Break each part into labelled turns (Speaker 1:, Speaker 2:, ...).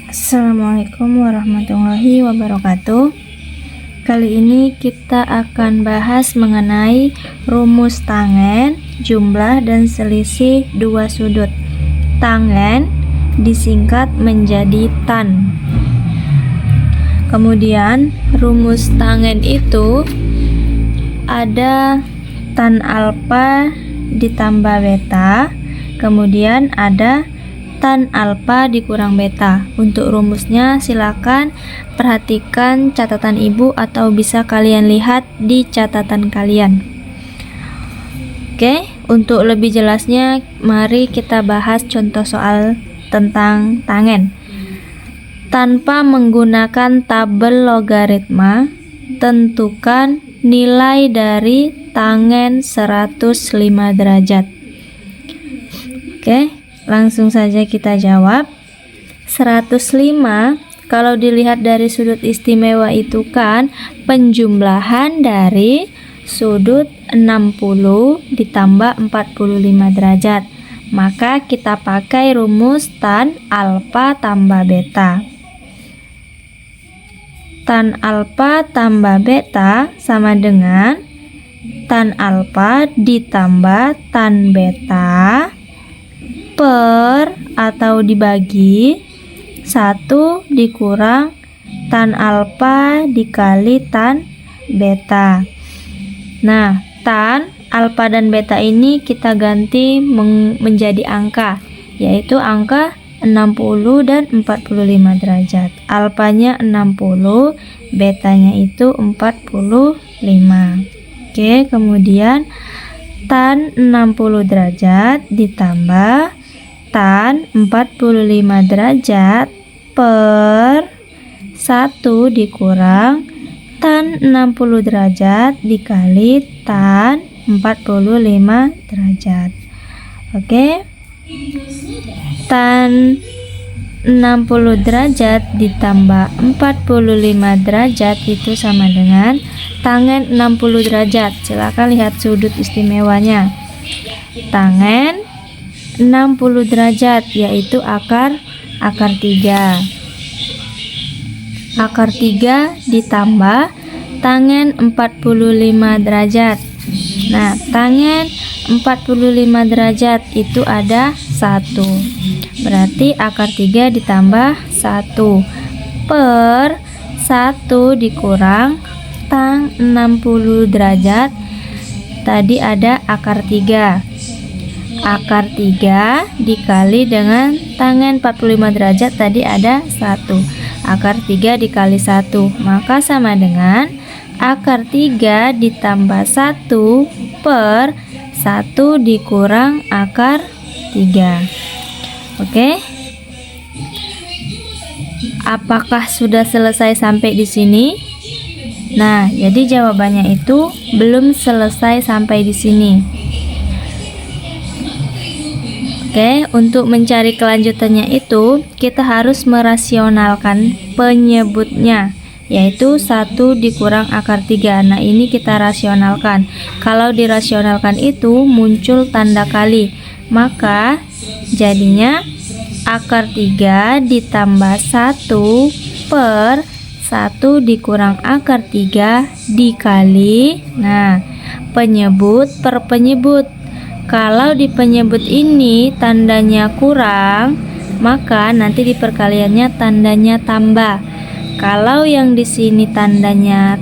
Speaker 1: Assalamualaikum warahmatullahi wabarakatuh. Kali ini kita akan bahas mengenai rumus tangen, jumlah, dan selisih dua sudut. Tangen disingkat menjadi tan. Kemudian rumus tangen itu ada tan alfa ditambah beta, kemudian ada tan alfa dikurang beta. Untuk rumusnya silakan perhatikan catatan ibu atau bisa kalian lihat di catatan kalian. Oke, untuk lebih jelasnya mari kita bahas contoh soal tentang tangen. Tanpa menggunakan tabel logaritma, tentukan nilai dari tangen 105 derajat. Oke, langsung saja kita jawab. 105 kalau dilihat dari sudut istimewa itu kan penjumlahan dari sudut 60 ditambah 45 derajat. Maka kita pakai rumus tan alfa tambah beta. Tan alfa tambah beta sama dengan tan alfa ditambah tan beta per atau dibagi 1 dikurang tan alfa dikali tan beta. Nah, tan alfa dan beta ini kita ganti menjadi angka, yaitu angka 60 dan 45 derajat. Alfanya 60, betanya itu 45. Oke, kemudian tan 60 derajat ditambah tan 45 derajat per 1 dikurang tan 60 derajat dikali tan 45 derajat. Oke, tan 60 derajat ditambah 45 derajat itu sama dengan tangen 60 derajat. Silakan lihat sudut istimewanya. Tangen 60 derajat yaitu akar 3. Akar 3 ditambah tangen 45 derajat. Nah, tangen 45 derajat itu ada 1. Berarti akar 3 ditambah 1 per 1 dikurang tan 60 derajat. Tadi ada akar 3. Akar 3 dikali dengan tangen 45 derajat tadi ada 1. Akar 3 dikali 1 maka sama dengan akar 3 ditambah 1 per 1 dikurang akar 3. Oke. Apakah sudah selesai sampai di sini? Nah, jadi jawabannya itu belum selesai sampai di sini. Oke, untuk mencari kelanjutannya itu kita harus merasionalkan penyebutnya, yaitu 1 dikurang akar 3. Nah, ini kita rasionalkan. Kalau dirasionalkan itu muncul tanda kali, maka jadinya akar 3 ditambah 1 per 1 dikurang akar 3 dikali, nah, penyebut per penyebut. Kalau di penyebut ini tandanya kurang, maka nanti di perkaliannya tandanya tambah. Kalau yang di sini tandanya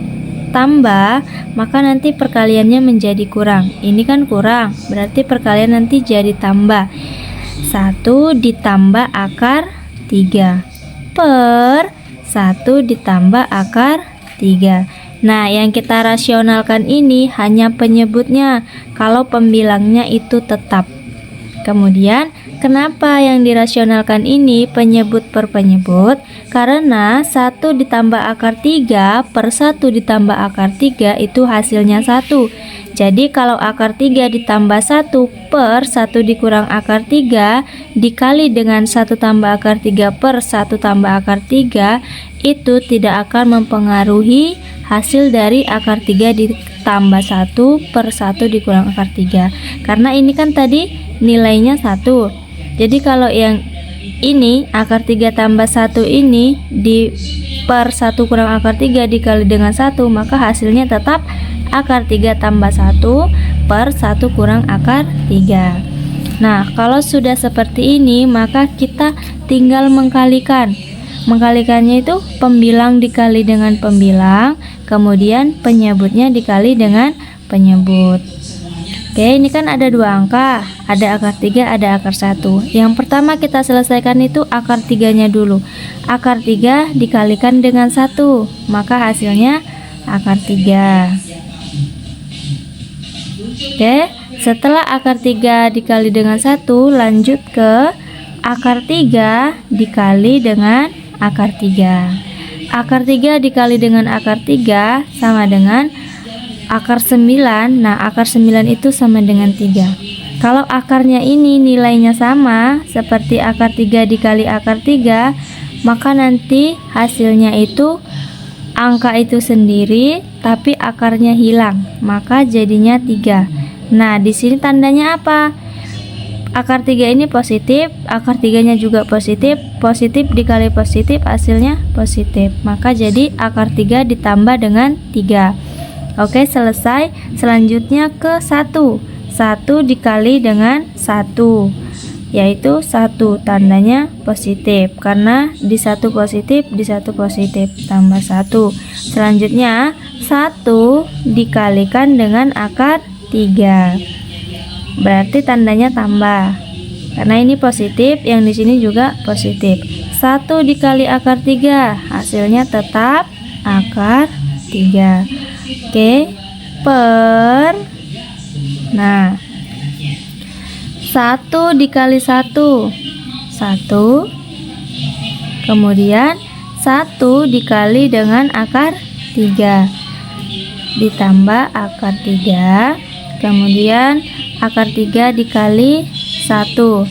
Speaker 1: tambah, maka nanti perkaliannya menjadi kurang. Ini kan kurang, berarti perkalian nanti jadi tambah. 1 ditambah akar 3 per 1 ditambah akar 3. Nah, yang kita rasionalkan ini hanya penyebutnya, kalau pembilangnya itu tetap. Kemudian, kenapa yang dirasionalkan ini penyebut per penyebut? Karena 1 ditambah akar 3 per 1 ditambah akar 3 itu hasilnya 1. Jadi, kalau akar 3 ditambah 1 per 1 dikurang akar 3 dikali dengan 1 tambah akar 3 per 1 tambah akar 3, itu tidak akan mempengaruhi hasil dari akar 3 ditambah 1 per 1 dikurang akar 3. Karena ini kan tadi nilainya 1. Jadi kalau yang ini akar 3 tambah 1 ini di per 1 kurang akar 3 dikali dengan 1, maka hasilnya tetap akar 3 tambah 1 per 1 kurang akar 3. Nah, kalau sudah seperti ini, maka kita tinggal mengkalikan. Mengkalikannya itu pembilang dikali dengan pembilang, kemudian penyebutnya dikali dengan penyebut. Oke, ini kan ada dua angka, ada akar 3, ada akar 1. Yang pertama kita selesaikan itu akar 3-nya dulu. Akar 3 dikalikan dengan 1, maka hasilnya akar 3. Oke, setelah akar 3 dikali dengan 1, lanjut ke akar 3 dikali dengan akar 3. Akar 3 dikali dengan akar 3 sama dengan akar 9. Nah, akar 9 itu sama dengan 3. Kalau akarnya ini nilainya sama seperti akar 3 dikali akar 3, maka nanti hasilnya itu angka itu sendiri tapi akarnya hilang, maka jadinya 3. Nah, di sini tandanya apa? Akar 3 ini positif, akar 3-nya juga positif, positif dikali positif hasilnya positif. Maka jadi akar 3 ditambah dengan 3. Oke, selesai. Selanjutnya ke 1. 1 dikali dengan 1, yaitu 1, tandanya positif karena di 1 positif, di 1 positif, tambah 1. Selanjutnya 1 dikalikan dengan akar 3. Berarti tandanya tambah. Karena ini positif, yang di sini juga positif. 1 dikali akar 3, hasilnya tetap akar 3. Oke, per, nah, 1 dikali 1, 1, kemudian 1 dikali dengan akar 3, ditambah akar 3, kemudian akar 3 dikali 1,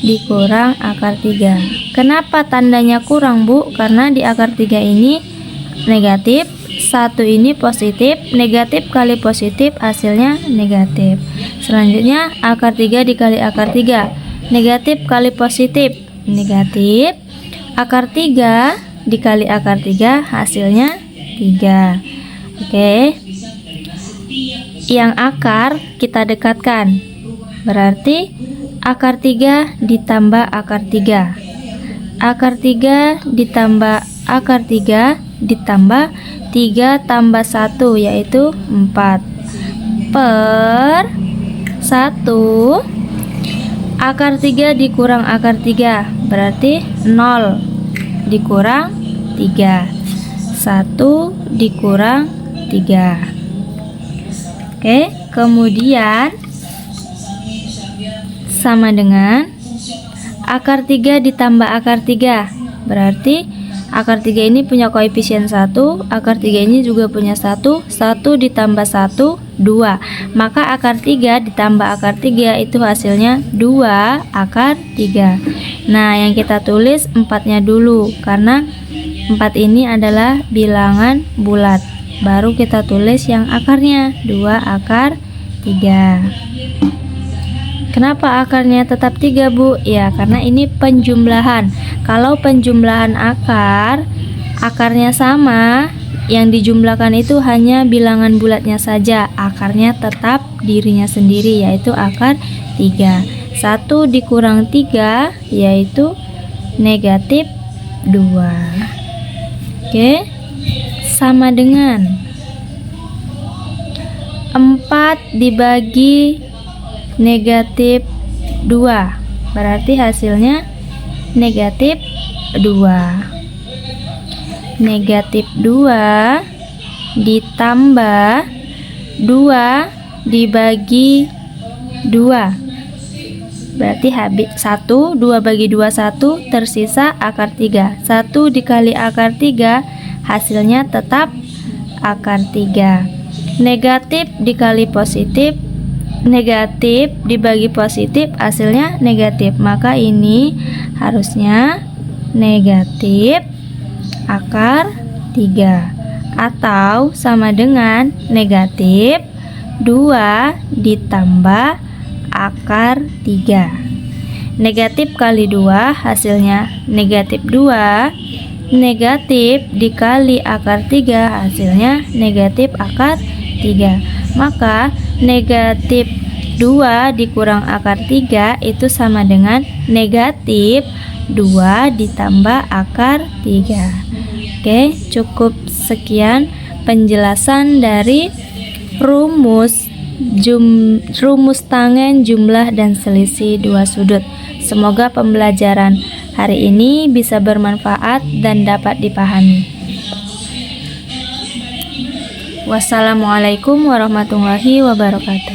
Speaker 1: dikurang akar 3. Kenapa tandanya kurang, Bu? Karena di akar 3 ini negatif, 1 ini positif, negatif kali positif hasilnya negatif. Selanjutnya akar 3 dikali akar 3, negatif kali positif, negatif. Akar 3 dikali akar 3 hasilnya 3. Oke, yang akar kita dekatkan, berarti akar 3 ditambah akar 3, akar 3 ditambah akar 3 ditambah 3 tambah 1 yaitu 4 per 1. Akar 3 dikurang akar 3 berarti 0 dikurang 3, 1 dikurang 3. Oke, kemudian sama dengan akar 3 ditambah akar 3, berarti akar 3 ini punya koefisien 1, akar 3 ini juga punya 1, 1 ditambah 1, 2. Maka akar 3 ditambah akar 3 itu hasilnya 2 akar 3. Nah, yang kita tulis 4-nya dulu, karena 4 ini adalah bilangan bulat. Baru kita tulis yang akarnya, 2 akar 3. Kenapa akarnya tetap 3, Bu? Ya, karena ini penjumlahan. Kalau penjumlahan akar, akarnya sama, yang dijumlahkan itu hanya bilangan bulatnya saja. Akarnya tetap dirinya sendiri, yaitu akar 3. 1 dikurang 3 yaitu negatif 2. Oke, sama dengan 4 dibagi negatif 2, berarti hasilnya negatif 2. Negatif 2 ditambah 2 dibagi 2, berarti habis 1, 2 bagi 2 1, tersisa akar 3. 1 dikali akar 3 hasilnya tetap akar 3. Negatif dikali positif, negatif dibagi positif hasilnya negatif, maka ini harusnya negatif akar 3 atau sama dengan negatif 2 ditambah akar 3. Negatif kali 2 hasilnya negatif 2. Negatif dikali akar 3 hasilnya negatif akar 3. Maka negatif 2 dikurang akar 3 itu sama dengan negatif 2 ditambah akar 3. Oke, cukup sekian penjelasan dari rumus tangen, jumlah, dan selisih dua sudut. Semoga pembelajaran hari ini bisa bermanfaat dan dapat dipahami. Wassalamualaikum warahmatullahi wabarakatuh.